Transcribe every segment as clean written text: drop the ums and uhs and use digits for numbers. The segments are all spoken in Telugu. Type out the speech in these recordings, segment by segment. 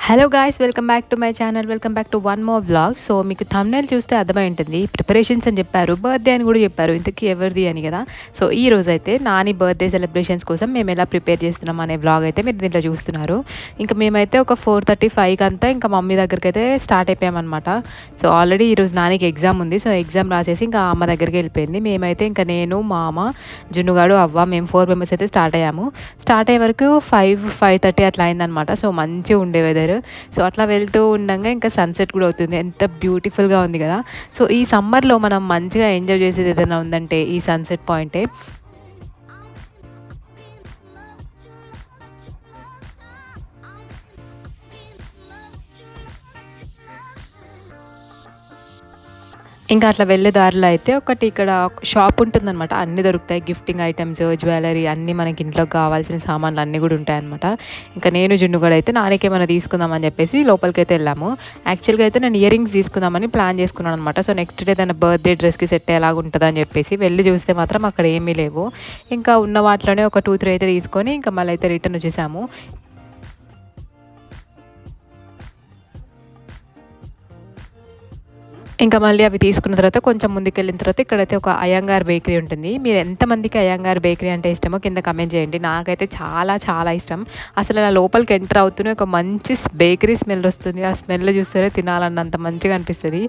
Hello guys, welcome back to my channel. Welcome back to one more vlog. So మీకు థంబ్నెయిల్ చూస్తే అర్థమై ఉంటుంది, ప్రిపరేషన్స్ అని చెప్పారు, బర్త్డే అని కూడా చెప్పారు. ఇంతకీ ఎవరిది అని కదా. సో ఈ రోజు అయితే నాని బర్త్డే సెలబ్రేషన్స్ కోసం మేము ఎలా ప్రిపేర్ చేస్తున్నాం అనే వ్లాగ్ అయితే మీరు దీంట్లో చూస్తున్నారు. ఇంకా మేమైతే ఒక 4:35 అంతా ఇంకా మమ్మీ దగ్గరికి అయితే స్టార్ట్ అయిపోయామన్నమాట. సో ఆల్రెడీ ఈరోజు నానికి ఎగ్జామ్ ఉంది. సో ఎగ్జామ్ రాసేసి ఇంకా అమ్మ దగ్గరికి వెళ్ళిపోయింది. మేమైతే ఇంకా నేను, మా అమ్మ, జున్నుగాడు, అవ్వ, మేము 4 మెంబర్స్ అయితే స్టార్ట్ అయ్యాము. స్టార్ట్ అయ్యే వరకు 5:30 అట్లా అయిందనమాట. సో మంచిగా ఉండే వెదర్. సో అట్లా వెళ్తూ ఉండగా ఇంకా సన్సెట్ కూడా అవుతుంది. ఎంత బ్యూటిఫుల్గా ఉంది కదా. సో ఈ సమ్మర్లో మనం మంచిగా ఎంజాయ్ చేసేది ఏదైనా ఉందంటే ఈ సన్సెట్ పాయింటే. ఇంకా అట్లా వెళ్ళే దారిలో అయితే ఒకటి ఇక్కడ షాప్ ఉంటుందన్నమాట. అన్నీ దొరుకుతాయి, గిఫ్టింగ్ ఐటమ్స్, జ్యువెలరీ, అన్నీ మనకి ఇంట్లోకి కావాల్సిన సామాన్లు అన్నీ కూడా ఉంటాయన్నమాట. ఇంకా నేను జున్ను కూడా అయితే నానికి ఏమైనా తీసుకుందామని చెప్పేసి లోపలికి అయితే వెళ్ళాము. యాక్చువల్గా అయితే నేను ఇయర్ రింగ్స్ తీసుకుందామని ప్లాన్ చేసుకున్నాను అనమాట. సో నెక్స్ట్ డే తన బర్త్డే డ్రెస్కి సెట్ ఎలాగ ఉంటుందని చెప్పేసి వెళ్ళి చూస్తే మాత్రం అక్కడ ఏమీ లేవు. ఇంకా ఉన్న వాటిలోనే ఒక 2-3 అయితే తీసుకొని ఇంకా మళ్ళీ అయితే రిటర్న్ వచ్చేసాము. ఇంకా మళ్ళీ అవి తీసుకున్న తర్వాత కొంచెం ముందుకెళ్ళిన తర్వాత ఇక్కడైతే ఒక అయ్యంగార్ బేకరీ ఉంటుంది. మీరు ఎంతమందికి అయ్యంగార్ బేకరీ అంటే ఇష్టమో కింద కమెంట్ చేయండి. నాకైతే చాలా చాలా ఇష్టం. అసలు అలా లోపలికి ఎంటర్ అవుతూనే ఒక మంచి బేకరీ స్మెల్ వస్తుంది. ఆ స్మెల్ చూస్తేనే తినాలన్నంత మంచిగా అనిపిస్తుంది.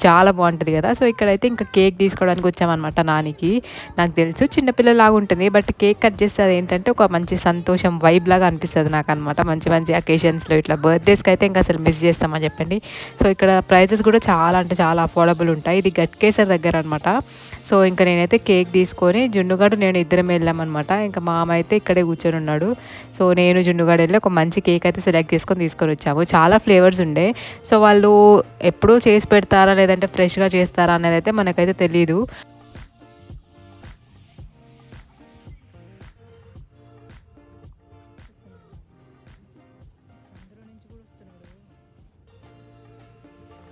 చాలా బాగుంటుంది కదా. సో ఇక్కడైతే ఇంకా కేక్ తీసుకోవడానికి వచ్చామన్నమాట. నానికి నాకు తెలుసు చిన్నపిల్లలాగా ఉంటుంది, బట్ కేక్ కట్ చేస్తే అది ఏంటంటే ఒక మంచి సంతోషం వైబ్ లాగా అనిపిస్తుంది నాకు అనమాట. మంచి మంచి అకేషన్స్లో ఇట్లా బర్త్డేస్కి అయితే ఇంకా అసలు మిస్ చేస్తామని చెప్పండి. సో ఇక్కడ ప్రైజెస్ కూడా చాలా అంటే చాలా అఫోర్డబుల్ ఉంటాయి. ఇది గట్కేసర్ దగ్గర అనమాట. సో ఇంకా నేనైతే కేక్ తీసుకొని జున్నుగాడు నేను ఇద్దరం వెళ్ళామన్నమాట. ఇంకా మా అమ్మ అయితే ఇక్కడే కూర్చొని ఉన్నాడు. సో నేను జున్నుగాడు వెళ్ళి ఒక మంచి కేక్ అయితే సెలెక్ట్ తీసుకొని వచ్చాము. చాలా ఫ్లేవర్స్ ఉండే. సో వాళ్ళు ఎప్పుడూ చేసి పెడతారా లేదంటే ఫ్రెష్గా చేస్తారా అనేది అయితే మనకైతే తెలీదు.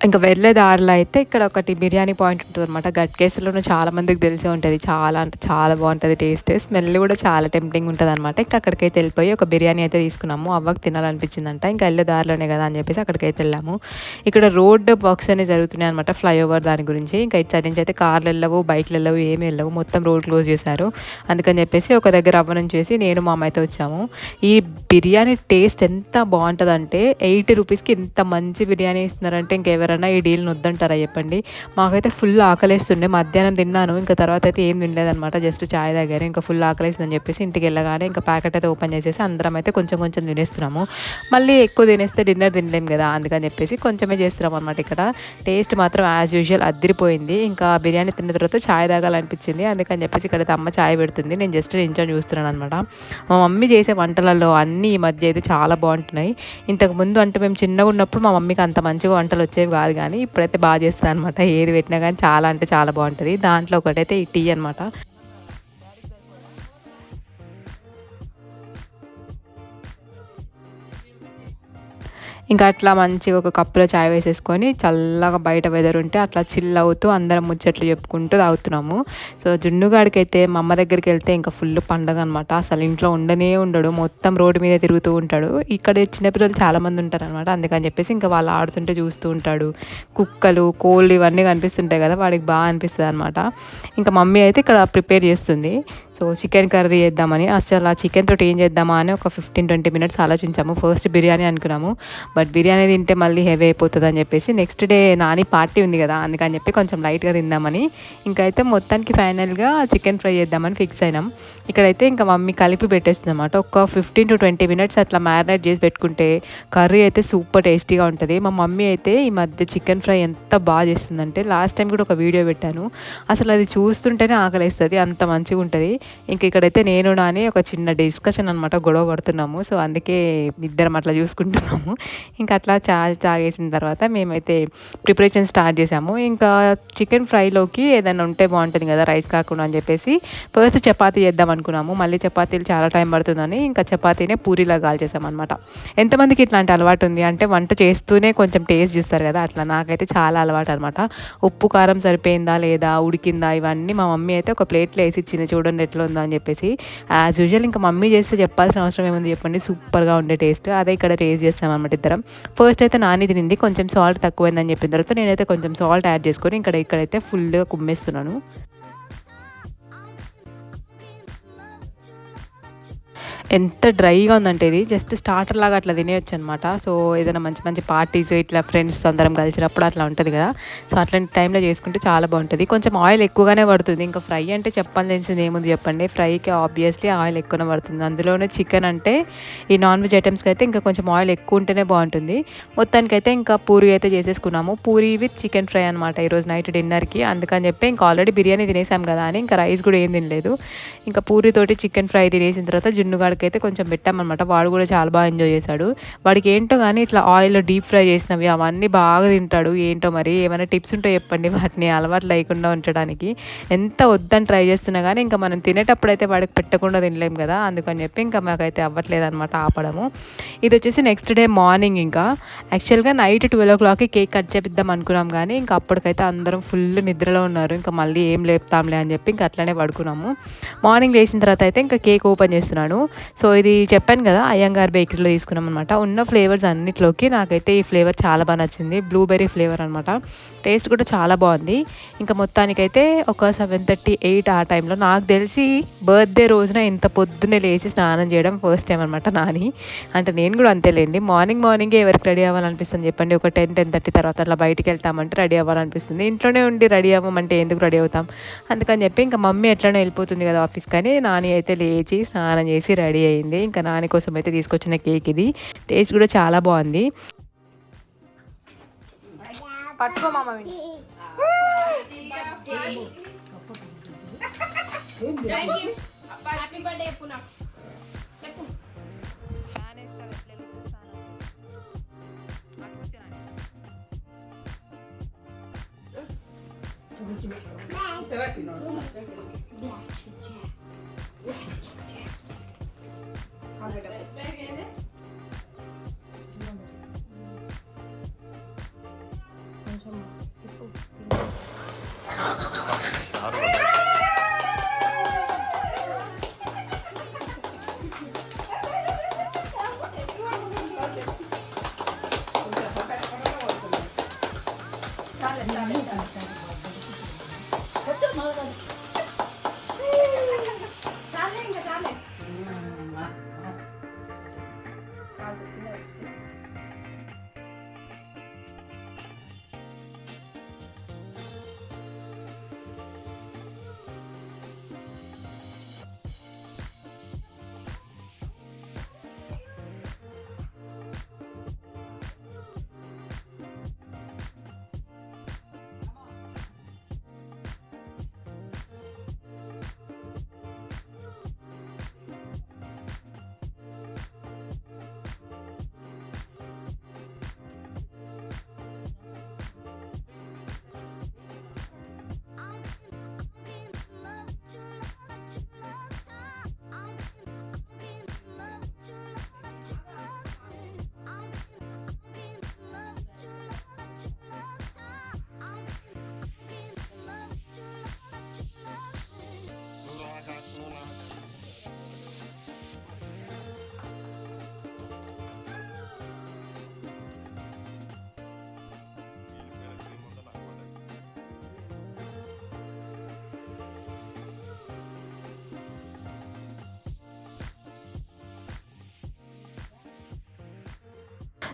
ఇంకా వెళ్ళే దారిలో అయితే ఇక్కడ ఒకటి బిర్యానీ పాయింట్ ఉంటుందన్నమాట. గట్కేసర్లోనూ చాలా మందికి తెలిసే ఉంటుంది. చాలా అంటే చాలా బాగుంటుంది టేస్ట్. స్మెల్ కూడా చాలా టెంప్టింగ్ ఉంటుంది అనమాట. ఇంకా అక్కడికైతే వెళ్ళిపోయి ఒక బిర్యానీ అయితే తీసుకున్నాము. అవ్వకు తినాలనిపించిందంట. ఇంకా వెళ్ళే దారిలోనే కదా అని చెప్పేసి అక్కడికైతే వెళ్ళాము. ఇక్కడ రోడ్ వర్క్స్ అనేవి జరుగుతున్నాయి అనమాట, ఫ్లైఓవర్ దాని గురించి. ఇంకా ఇటు సైడ్ నుంచి అయితే కార్లు వెళ్ళవు, బైక్లు వెళ్ళవు, ఏమి వెళ్ళవు, మొత్తం రోడ్ క్లోజ్ చేశారు. అందుకని చెప్పేసి ఒక దగ్గర అవ్వ నుంచి చేసి నేను మా అమ్మ అయితే వచ్చాము. ఈ బిర్యానీ టేస్ట్ ఎంత బాగుంటుందంటే 80 రూపీస్కి ఇంత మంచి బిర్యానీ ఇస్తున్నారంటే ఇంకెవరైనా ఈ డీల్ని వద్దంటారా చెప్పండి. మాకైతే ఫుల్ ఆకలేస్తుండే. మధ్యాహ్నం తిన్నాను, ఇంకా తర్వాత అయితే ఏం తినలేదనమాట. జస్ట్ చాయ్ తాగాను. ఇంకా ఫుల్ ఆకలేస్తుందని చెప్పేసి ఇంటికి వెళ్ళగానే ఇంకా ప్యాకెట్ అయితే ఓపెన్ చేసేసి అందరం అయితే కొంచెం కొంచెం తినేస్తున్నాము. మళ్ళీ ఎక్కువ తినేస్తే డిన్నర్ తినలేము కదా, అందుకని చెప్పేసి కొంచెమే చేస్తున్నాం అనమాట. ఇక్కడ టేస్ట్ మాత్రం యాజ్ యూజువల్ అదిరిపోయింది. ఇంకా బిర్యానీ తిన్న తర్వాత చాయ్ తాగాలనిపించింది. అందుకని చెప్పేసి ఇక్కడైతే అమ్మ చాయ్ పెడుతుంది. నేను జస్ట్ నించొని చూస్తున్నాను అనమాట. మా మమ్మీ చేసే వంటలలో అన్నీ ఈ మధ్య అయితే చాలా బాగుంటున్నాయి. ఇంతకుముందు అంటే మేము చిన్నగా ఉన్నప్పుడు మా మమ్మీకి అంత మంచిగా వంటలు వచ్చేవి కాదు, కానీ ఇప్పుడైతే బాగా చేస్తాను అనమాట. ఏది పెట్టినా కానీ చాలా అంటే చాలా బాగుంటుంది. దాంట్లో ఒకటైతే ఈ టీ అనమాట. ఇంకా అట్లా మంచిగా ఒక కప్పులో చాయ్ వేసేసుకొని చల్లగా బయట వెదర్ ఉంటే అట్లా చిల్ అవుతూ అందరం ముచ్చట్లు చెప్పుకుంటూ తాగుతున్నాము. సో జున్నుగాడికి అయితే మా అమ్మ దగ్గరికి వెళ్తే ఇంకా ఫుల్ పండగ అనమాట. అసలు ఇంట్లో ఉండనే ఉండడు, మొత్తం రోడ్డు మీద తిరుగుతూ ఉంటాడు. ఇక్కడ చిన్నపిల్లలు చాలామంది ఉంటారు అనమాట. అందుకని చెప్పేసి ఇంకా వాళ్ళు ఆడుతుంటే చూస్తూ ఉంటాడు. కుక్కలు, కోళ్ళు ఇవన్నీ కనిపిస్తుంటాయి కదా, వాడికి బాగా అనిపిస్తుంది అనమాట. ఇంకా మమ్మీ అయితే ఇక్కడ ప్రిపేర్ చేస్తుంది. సో చికెన్ కర్రీ చేద్దామని, అసలు ఆ చికెన్ తోటి ఏం చేద్దామా అని ఒక 15-20 మినిట్స్ ఆలోచించాము. ఫస్ట్ బిర్యానీ అనుకున్నాము, బట్ బిర్యానీ తింటే మళ్ళీ హెవీ అయిపోతుంది అని చెప్పేసి నెక్స్ట్ డే నాని పార్టీ ఉంది కదా, అందుకని చెప్పి కొంచెం లైట్గా తిందామని ఇంకైతే మొత్తానికి ఫైనల్గా చికెన్ ఫ్రై చేద్దామని ఫిక్స్ అయినాం. ఇక్కడైతే ఇంకా మమ్మీ కలిపి పెట్టేస్తుంది అనమాట. ఒక 15-20 మినిట్స్ అట్లా మ్యారినేట్ చేసి పెట్టుకుంటే కర్రీ అయితే సూపర్ టేస్టీగా ఉంటుంది. మా మమ్మీ అయితే ఈ మధ్య చికెన్ ఫ్రై ఎంత బాగా చేస్తుందంటే, లాస్ట్ టైం కూడా ఒక వీడియో పెట్టాను, అసలు అది చూస్తుంటేనే ఆకలిస్తుంది, అంత మంచిగా ఉంటుంది. ఇంకా ఇక్కడైతే నేను నాని ఒక చిన్న డిస్కషన్ అనమాట, గొడవ పడుతున్నాము. సో అందుకే ఇద్దరం అట్లా చూసుకుంటున్నాము. ఇంకా అట్లా చాయ్ తాగేసిన తర్వాత మేమైతే ప్రిపరేషన్ స్టార్ట్ చేసాము. ఇంకా చికెన్ ఫ్రైలోకి ఏదైనా ఉంటే బాగుంటుంది కదా రైస్ కాకుండా అని చెప్పేసి ఫస్ట్ చపాతీ చేద్దాం అనుకున్నాము. మళ్ళీ చపాతీలు చాలా టైం పడుతుందని ఇంకా చపాతీనే పూరీలా కాల్చేసామన్నమాట. ఎంతమందికి ఇట్లాంటి అలవాటు ఉంది అంటే వంట చేస్తూనే కొంచెం టేస్ట్ చూస్తారు కదా, అట్లా నాకైతే చాలా అలవాటు అనమాట. ఉప్పు కారం సరిపోయిందా లేదా, ఉడికిందా, ఇవన్నీ మా మమ్మీ అయితే ఒక ప్లేట్లో వేసి ఇచ్చింది. చూడండి ఎట్లా ఉందో అని చెప్పేసి. యాజ్ యూజువల్ ఇంకా మమ్మీ చేస్తే చెప్పాల్సిన అవసరం ఏముంది చెప్పండి, సూపర్గా ఉండే టేస్ట్. అదే ఇక్కడ టేస్ట్ చేస్తామన్నమాట ఇద్దరం. ఫస్ట్ అయితే నాని తినింది, కొంచెం సాల్ట్ తక్కువైందని చెప్పిన తర్వాత నేనైతే కొంచెం సాల్ట్ యాడ్ చేసుకొని ఇక్కడైతే ఫుల్గా కుమ్మేస్తున్నాను. ఎంత డ్రైగా ఉందంటే ఇది జస్ట్ స్టార్టర్ లాగా అట్లా తినేయొచ్చు అనమాట. సో ఏదైనా మంచి మంచి పార్టీస్ ఇట్లా ఫ్రెండ్స్ అందరం కలిసినప్పుడు అట్లా ఉంటుంది కదా, సో అట్లాంటి టైంలో చేసుకుంటే చాలా బాగుంటుంది. కొంచెం ఆయిల్ ఎక్కువగానే పడుతుంది. ఇంకా ఫ్రై అంటే చెప్పాల్సింది ఏముంది చెప్పండి, ఫ్రైకి ఆబ్వియస్లీ ఆయిల్ ఎక్కువనే పడుతుంది. అందులోనే చికెన్ అంటే ఈ నాన్ వెజ్ ఐటమ్స్కి అయితే ఇంకా కొంచెం ఆయిల్ ఎక్కువ ఉంటేనే బాగుంటుంది. మొత్తానికైతే ఇంకా పూరి అయితే చేసేసుకున్నాము. పూరి విత్ చికెన్ ఫ్రై అనమాట ఈరోజు నైట్ డిన్నర్కి. అందుకని చెప్పి ఇంకా ఆల్రెడీ బిర్యానీ తినేసాం కదా అని ఇంకా రైస్ కూడా ఏం తినలేదు. ఇంకా పూరితోటి చికెన్ ఫ్రై తినేసిన తర్వాత జున్నుగాడికి అయితే కొంచెం పెట్టామన్నమాట. వాడు కూడా చాలా బాగా ఎంజాయ్ చేశాడు. వాడికి ఏంటో కానీ ఇట్లా ఆయిల్లో డీప్ ఫ్రై చేసినవి అవన్నీ బాగా తింటాడు. ఏంటో మరి ఏమైనా టిప్స్ ఉంటే చెప్పండి వాటిని అలవాటు లేకుండా ఉంచడానికి. ఎంత వద్దని ట్రై చేస్తున్నా కానీ ఇంకా మనం తినేటప్పుడు అయితే వాడికి పెట్టకుండా తినలేం కదా, అందుకని చెప్పి ఇంకా మాకైతే అవ్వట్లేదు అనమాట ఆపడము. ఇది వచ్చేసి నెక్స్ట్ డే మార్నింగ్. ఇంకా యాక్చువల్గా నైట్ 12 o'clockకి కేక్ కట్ చేపిద్దాం అనుకున్నాం కానీ ఇంకా అప్పటికైతే అందరం ఫుల్ నిద్రలో ఉన్నారు. ఇంకా మళ్ళీ ఏం లేపుతాంలే అని చెప్పి ఇంకా అట్లనే పడుకున్నాము. మార్నింగ్ లేచిన తర్వాత అయితే ఇంకా కేక్ ఓపెన్ చేస్తున్నాను. సో ఇది చెప్పాను కదా అయ్యంగార్ బేకరీలో తీసుకున్నాం అనమాట. ఉన్న ఫ్లేవర్స్ అన్నిట్లోకి నాకైతే ఈ ఫ్లేవర్ చాలా బాగా నచ్చింది, బ్లూబెర్రీ ఫ్లేవర్ అనమాట. టేస్ట్ కూడా చాలా బాగుంది. ఇంకా మొత్తానికైతే ఒక 7:38 ఆ టైంలో, నాకు తెలిసి బర్త్డే రోజున ఇంత పొద్దున్నే లేచి స్నానం చేయడం ఫస్ట్ టైం అనమాట నాని. అంటే నేను కూడా అంతేలేండి, మార్నింగే ఎవరికి రెడీ అవ్వాలనిపిస్తుంది చెప్పండి. ఒక 10-10:30 తర్వాత అట్లా బయటికి వెళ్తామంటే రెడీ అవ్వాలనిపిస్తుంది. ఇంట్లోనే ఉండి రెడీ అవ్వమంటే ఎందుకు రెడీ అవుతాం, అందుకని చెప్పి ఇంకా మమ్మీ ఎట్లనే వెళ్ళిపోతుంది కదా ఆఫీస్, కానీ నాని అయితే లేచి స్నానం చేసి రెడీ అయింది. ఇంకా నాని కోసం అయితే తీసుకొచ్చిన కేక్ ఇది. టేస్ట్ కూడా చాలా బాగుంది. పట్టుకో మమ్మీ.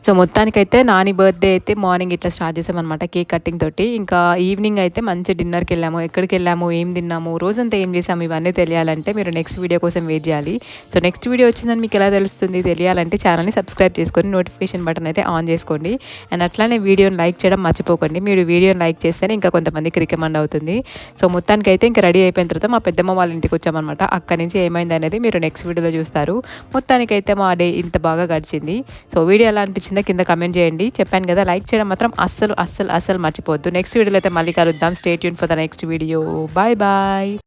సో మొత్తానికైతే నాని బర్త్డే అయితే మార్నింగ్ ఇట్లా స్టార్ట్ చేసామన్నమాట కేక్ కటింగ్ తోటి. ఇంకా ఈవినింగ్ అయితే మంచి డిన్నర్కి వెళ్ళాము. ఎక్కడికి వెళ్ళాము, ఏం తిన్నాము, రోజంతా ఏం చేసాము, ఇవన్నీ తెలియాలంటే మీరు నెక్స్ట్ వీడియో కోసం వెయిట్ చేయాలి. సో నెక్స్ట్ వీడియో వచ్చిందని మీకు ఎలా తెలుస్తుంది తెలియాలంటే ఛానల్ని సబ్స్క్రైబ్ చేసుకొని నోటిఫికేషన్ బటన్ అయితే ఆన్ చేసుకోండి. అండ్ అట్లానే వీడియోని లైక్ చేయడం మర్చిపోకండి. మీరు వీడియోని లైక్ చేస్తేనే ఇంకా కొంతమందికి రికమెండ్ అవుతుంది. సో మొత్తానికైతే ఇంకా రెడీ అయిపోయిన తర్వాత మా పెద్దమ్మ వాళ్ళ ఇంటికి వచ్చామన్నమాట. అక్కడి నుంచి ఏమైంది అనేది మీరు నెక్స్ట్ వీడియోలో చూస్తారు. మొత్తానికైతే మా డే ఇంత బాగా గడిచింది. సో వీడియో ఎలా అనిపించింది కింద కమెంట్ చేయండి. చెప్పాను కదా లైక్ చేయడం మాత్రం అస్సలు మర్చిపోవద్దు. నెక్స్ట్ వీడియోలో అయితే మళ్ళీ కలుద్దాం. Stay tune for the next video. Bye bye.